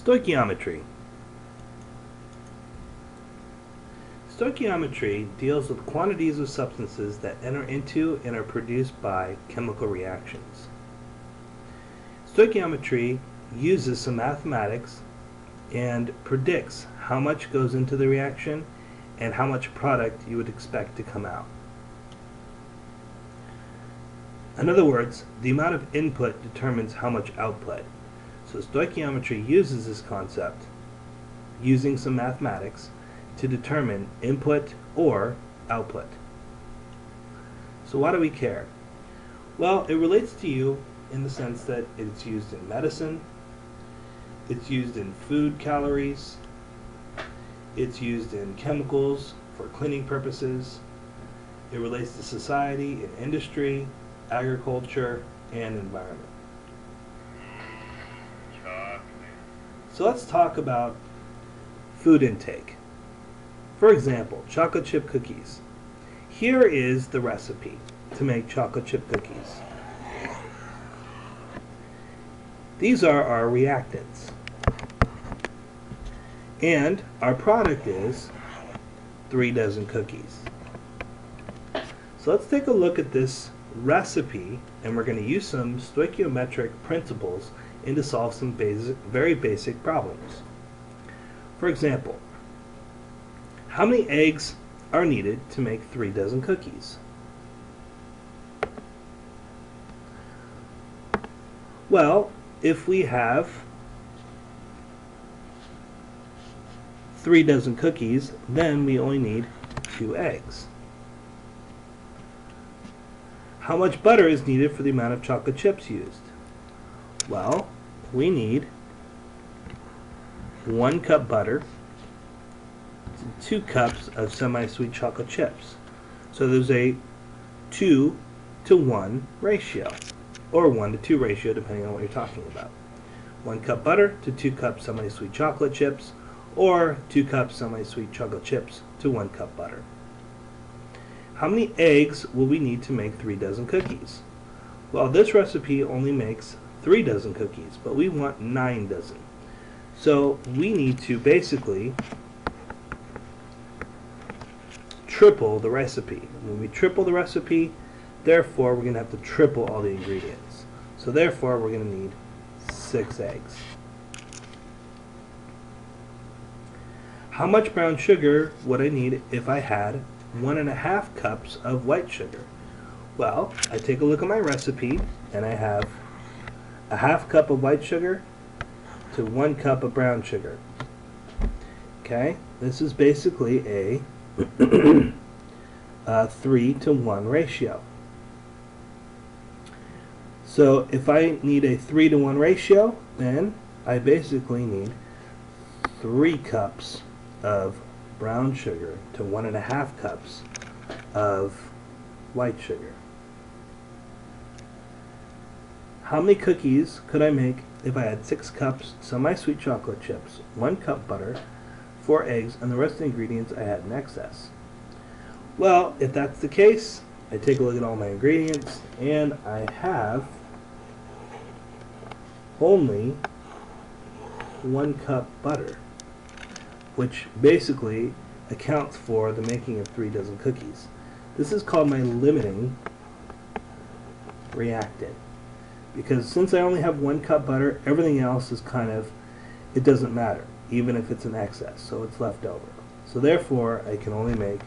Stoichiometry. Stoichiometry deals with quantities of substances that enter into and are produced by chemical reactions. Stoichiometry uses some mathematics and predicts how much goes into the reaction and how much product you would expect to come out. In other words, the amount of input determines how much output. So stoichiometry uses this concept, using some mathematics, to determine input or output. So why do we care? Well, it relates to you in the sense that it's used in medicine, it's used in food calories, it's used in chemicals for cleaning purposes, it relates to society and industry, agriculture, and environment. So let's talk about food intake. For example, chocolate chip cookies. Here is the recipe to make chocolate chip cookies. These are our reactants. And our product is 3 dozen cookies. So let's take a look at this recipe, and we're going to use some stoichiometric principles and to solve some very basic problems. For example, how many eggs are needed to make 3 dozen cookies? Well, if we have 3 dozen cookies, then we only need 2 eggs. How much butter is needed for the amount of chocolate chips used? Well, we need 1 cup butter to 2 cups of semi-sweet chocolate chips. So there's a 2 to 1 ratio, or 1 to 2 ratio depending on what you're talking about. 1 cup butter to 2 cups semi-sweet chocolate chips, or 2 cups semi-sweet chocolate chips to 1 cup butter. How many eggs will we need to make 3 dozen cookies? Well, this recipe only makes 3 dozen cookies, but we want 9 dozen. So we need to basically triple the recipe. When we triple the recipe, therefore we're going to have to triple all the ingredients. So therefore we're going to need 6 eggs. How much brown sugar would I need if I had 1.5 cups of white sugar? Well, I take a look at my recipe and I have 1/2 cup of white sugar to 1 cup of brown sugar. Okay, this is basically a 3 to 1 ratio. So if I need a 3 to 1 ratio, then I basically need 3 cups of brown sugar to 1.5 cups of white sugar. How many cookies could I make if I had 6 cups semi-sweet chocolate chips, 1 cup butter, 4 eggs, and the rest of the ingredients I had in excess? Well, if that's the case, I take a look at all my ingredients, and I have only 1 cup butter, which basically accounts for the making of 3 dozen cookies. This is called my limiting reactant, because since I only have 1 cup butter, everything else is kind of, it doesn't matter, even if it's in excess, so it's left over. So therefore, I can only make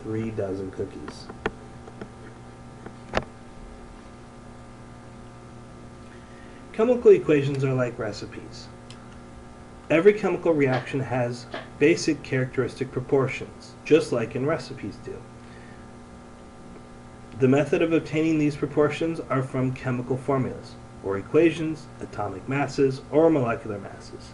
3 dozen cookies. Chemical equations are like recipes. Every chemical reaction has basic characteristic proportions, just like in recipes do. The method of obtaining these proportions are from chemical formulas, or equations, atomic masses, or molecular masses.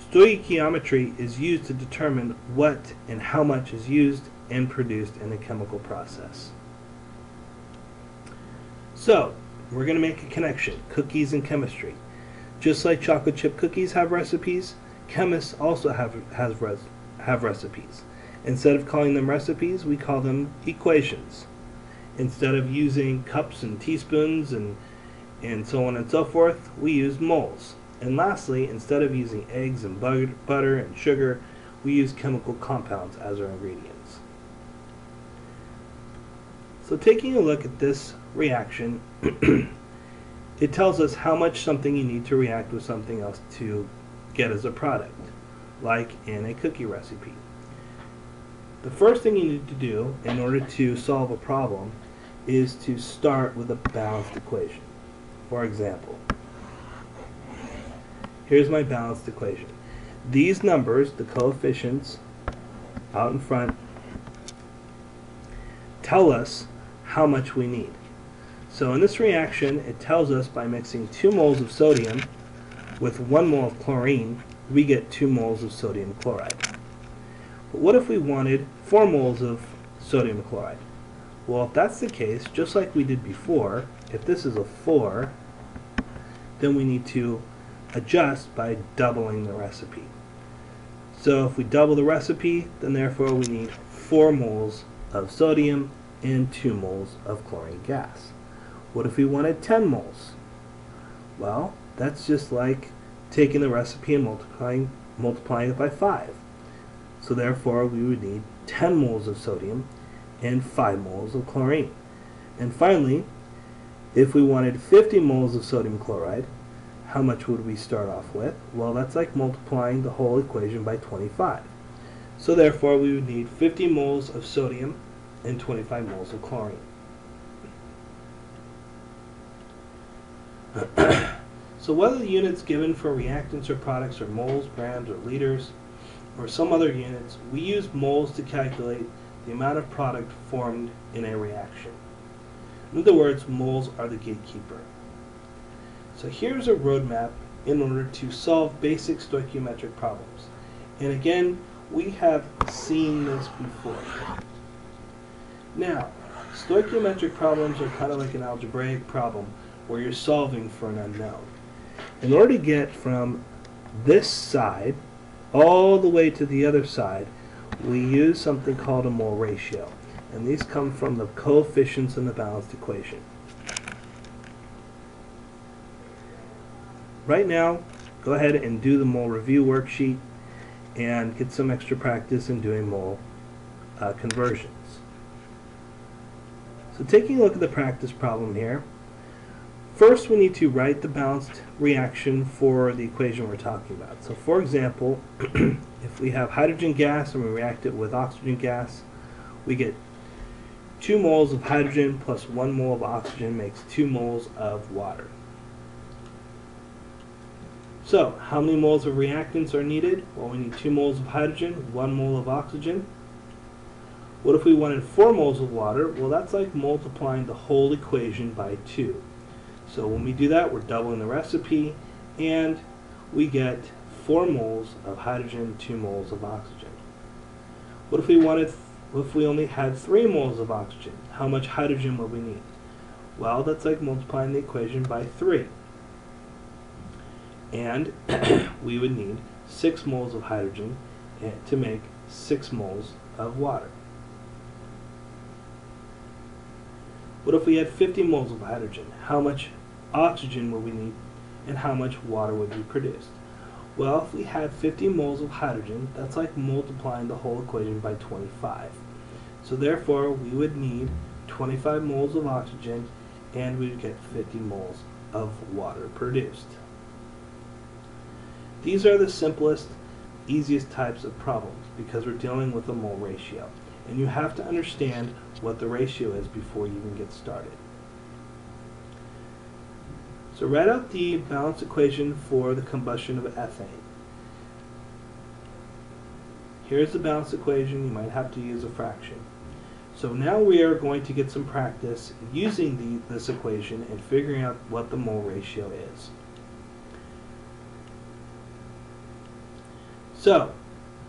Stoichiometry is used to determine what and how much is used and produced in a chemical process. So, we're going to make a connection, cookies and chemistry. Just like chocolate chip cookies have recipes, chemists also have recipes. Instead of calling them recipes, we call them equations. Instead of using cups and teaspoons and so on and so forth, we use moles. And lastly, instead of using eggs and butter and sugar, we use chemical compounds as our ingredients. So taking a look at this reaction, it tells us how much something you need to react with something else to get as a product, like in a cookie recipe. The first thing you need to do in order to solve a problem is to start with a balanced equation. For example, here's my balanced equation. These numbers, the coefficients out in front, tell us how much we need. So in this reaction, it tells us by mixing 2 moles of sodium with 1 mole of chlorine, we get 2 moles of sodium chloride. But what if we wanted 4 moles of sodium chloride? Well, if that's the case, just like we did before, if this is a 4, then we need to adjust by doubling the recipe. So if we double the recipe, then therefore we need 4 moles of sodium and 2 moles of chlorine gas. What if we wanted 10 moles? Well, that's just like taking the recipe and multiplying it by 5. So therefore we would need 10 moles of sodium and 5 moles of chlorine. And finally, if we wanted 50 moles of sodium chloride, how much would we start off with? Well, that's like multiplying the whole equation by 25. So therefore we would need 50 moles of sodium and 25 moles of chlorine. So whether the units given for reactants or products are moles, grams, or liters, or some other units, we use moles to calculate the amount of product formed in a reaction. In other words, moles are the gatekeeper. So here's a roadmap in order to solve basic stoichiometric problems. And again, we have seen this before. Now, stoichiometric problems are kind of like an algebraic problem where you're solving for an unknown. In order to get from this side all the way to the other side, we use something called a mole ratio. And these come from the coefficients in the balanced equation. Right now, go ahead and do the mole review worksheet and get some extra practice in doing mole conversions. So taking a look at the practice problem here, first we need to write the balanced reaction for the equation we're talking about. So for example, if we have hydrogen gas and we react it with oxygen gas, we get 2 moles of hydrogen plus 1 mole of oxygen makes 2 moles of water. So, how many moles of reactants are needed? Well, we need 2 moles of hydrogen, 1 mole of oxygen. What if we wanted 4 moles of water? Well, that's like multiplying the whole equation by 2. So when we do that, we're doubling the recipe, and we get 4 moles of hydrogen, 2 moles of oxygen. What if we only had 3 moles of oxygen? How much hydrogen would we need? Well, that's like multiplying the equation by 3. And we would need 6 moles of hydrogen to make 6 moles of water. What if we had 50 moles of hydrogen? How much oxygen would we need and how much water would be produced? Well, if we had 50 moles of hydrogen, that's like multiplying the whole equation by 25. So therefore, we would need 25 moles of oxygen and we would get 50 moles of water produced. These are the simplest, easiest types of problems because we're dealing with a mole ratio. And you have to understand what the ratio is before you even get started. So write out the balanced equation for the combustion of ethane. Here's the balanced equation. You might have to use a fraction. So now we are going to get some practice using this equation and figuring out what the mole ratio is. So,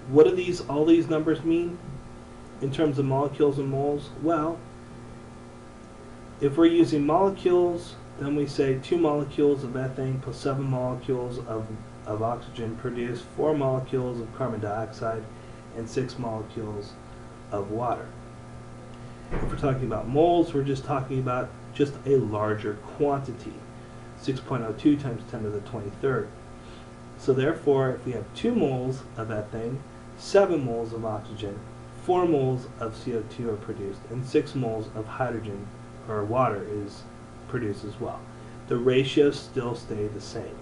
what do all these numbers mean in terms of molecules and moles? Well, if we're using molecules, then we say 2 molecules of ethane plus 7 molecules of oxygen produce 4 molecules of carbon dioxide and 6 molecules of water. If we're talking about moles, we're just talking about just a larger quantity, 6.02 times 10 to the 23rd. So therefore, if we have 2 moles of ethane, 7 moles of oxygen, 4 moles of CO2 are produced, and 6 moles of hydrogen or water is produced as well. The ratios still stay the same.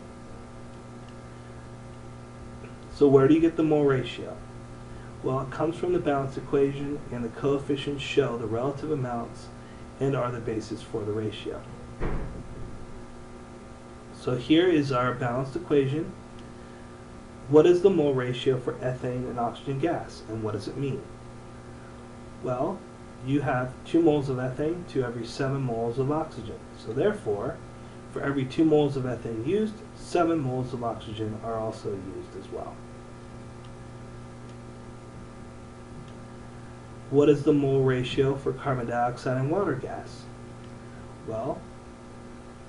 So where do you get the mole ratio? Well, it comes from the balance equation, and the coefficients show the relative amounts and are the basis for the ratio. So here is our balanced equation. What is the mole ratio for ethane and oxygen gas, and what does it mean? Well, you have 2 moles of ethane to every 7 moles of oxygen. So therefore, for every 2 moles of ethane used, 7 moles of oxygen are also used as well. What is the mole ratio for carbon dioxide and water gas? Well,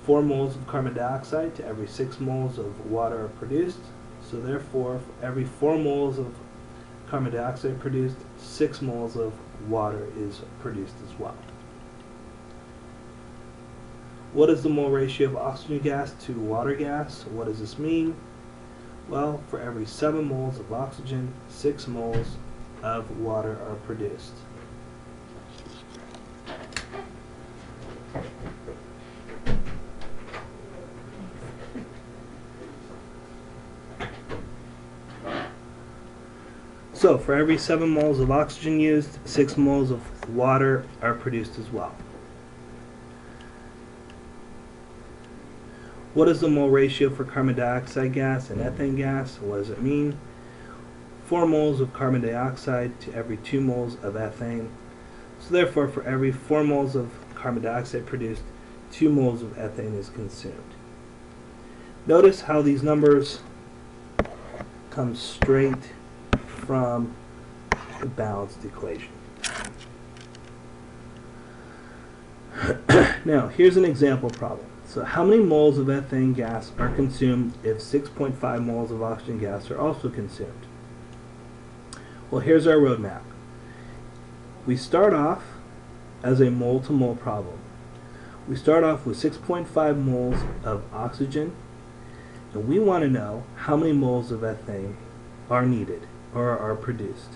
4 moles of carbon dioxide to every 6 moles of water are produced. So therefore, for every 4 moles of carbon dioxide produced, 6 moles of water is produced as well. What is the mole ratio of oxygen gas to water gas? What does this mean? Well, for every 7 moles of oxygen, 6 moles of water are produced. So for every 7 moles of oxygen used, 6 moles of water are produced as well. What is the mole ratio for carbon dioxide gas and ethane gas? What does it mean? 4 moles of carbon dioxide to every 2 moles of ethane. So therefore, for every 4 moles of carbon dioxide produced, 2 moles of ethane is consumed. Notice how these numbers come straight from the balanced equation. Now, here's an example problem. So how many moles of ethane gas are consumed if 6.5 moles of oxygen gas are also consumed? Well, here's our roadmap. We start off as a mole-to-mole problem. We start off with 6.5 moles of oxygen, and we want to know how many moles of ethane are needed or are produced.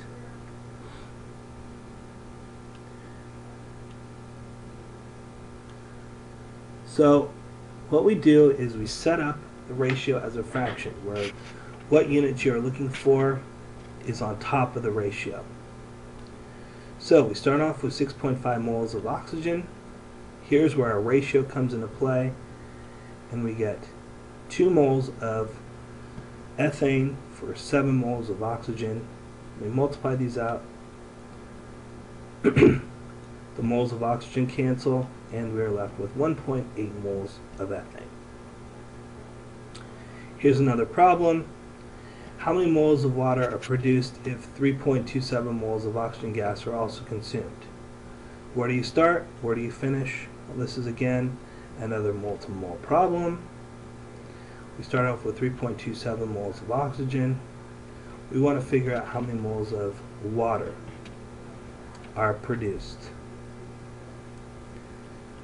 So what we do is we set up the ratio as a fraction, where what units you're looking for is on top of the ratio. So we start off with 6.5 moles of oxygen. Here's where our ratio comes into play, and we get 2 moles of ethane for 7 moles of oxygen. We multiply these out. The moles of oxygen cancel, and we are left with 1.8 moles of ethane. Here's another problem. How many moles of water are produced if 3.27 moles of oxygen gas are also consumed? Where do you start? Where do you finish? Well, this is again another mole-to-mole problem. We start off with 3.27 moles of oxygen. We want to figure out how many moles of water are produced.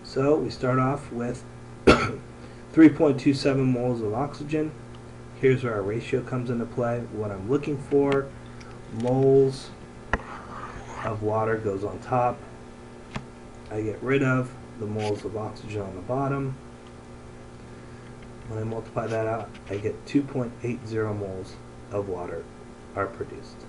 So we start off with 3.27 moles of oxygen. Here's where our ratio comes into play. What I'm looking for, moles of water goes on top. I get rid of the moles of oxygen on the bottom. When I multiply that out, I get 2.80 moles of water are produced.